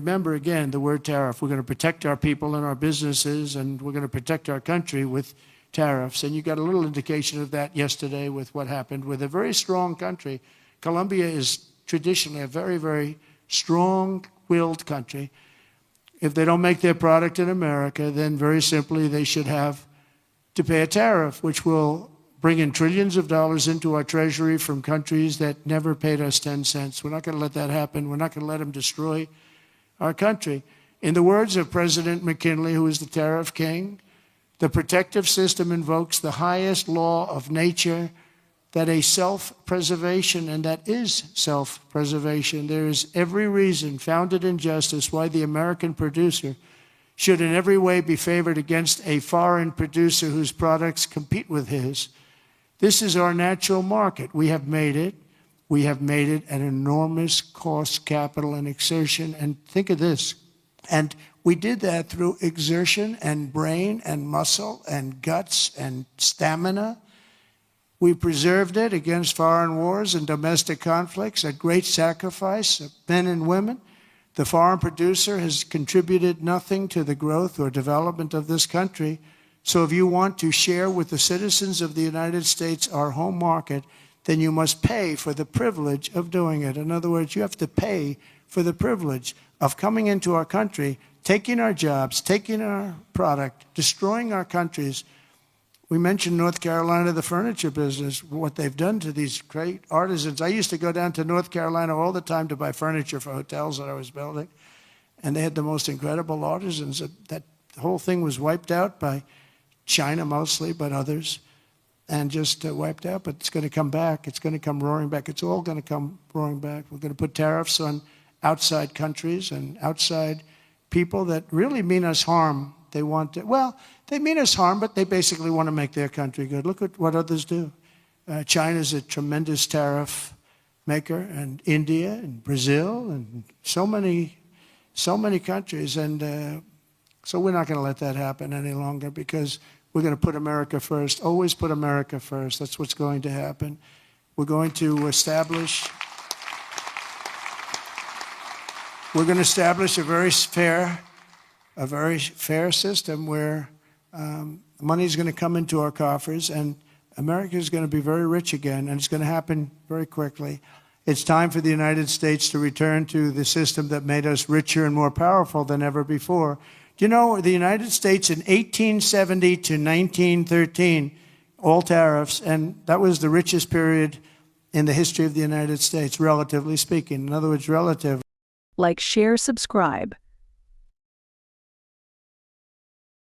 remember, again, the word tariff. We're going to protect our people and our businesses, and we're going to protect our country with tariffs. And you got a little indication of that yesterday with what happened with a very strong country. Colombia is traditionally a very, very strong-willed country. If they don't make their product in America, then very simply they should have to pay a tariff, which will bring in trillions of dollars into our treasury from countries that never paid us 10 cents. We're not going to let that happen. We're not going to let them destroy our country. In the words of President McKinley, who is the tariff king, the protective system invokes the highest law of nature, that a self-preservation, and that is self-preservation. There is every reason, founded in justice, why the American producer should in every way be favored against a foreign producer whose products compete with his. This is our natural market. We have made it. We have made it an enormous cost, capital, and exertion. And think of this. And we did that through exertion and brain and muscle and guts and stamina. We preserved it against foreign wars and domestic conflicts at great sacrifice of men and women. The foreign producer has contributed nothing to the growth or development of this country. So if you want to share with the citizens of the United States our home market, then you must pay for the privilege of doing it. In other words, you have to pay for the privilege of coming into our country, taking our jobs, taking our product, destroying our countries. We mentioned North Carolina, the furniture business, what they've done to these great artisans. I used to go down to North Carolina all the time to buy furniture for hotels that I was building, and they had the most incredible artisans. That whole thing was wiped out by China mostly, but others, and just wiped out. But it's going to come back. It's going to come roaring back. It's all going to come roaring back. We're going to put tariffs on outside countries and outside people that really mean us harm. They want to, well, they mean us harm, but they basically want to make their country good. Look at what others do. China's a tremendous tariff maker, and India and Brazil and so many countries. And so we're not going to let that happen any longer, because we're going to put America first. Always put America first. That's what's going to happen. We're going to establish a very fair system where money is going to come into our coffers, and America is going to be very rich again, and it's going to happen very quickly. It's time for the United States to return to the system that made us richer and more powerful than ever before. Do you know, the United States in 1870 to 1913, all tariffs, and that was the richest period in the history of the United States, relatively speaking. In other words, relative. Like, share, subscribe.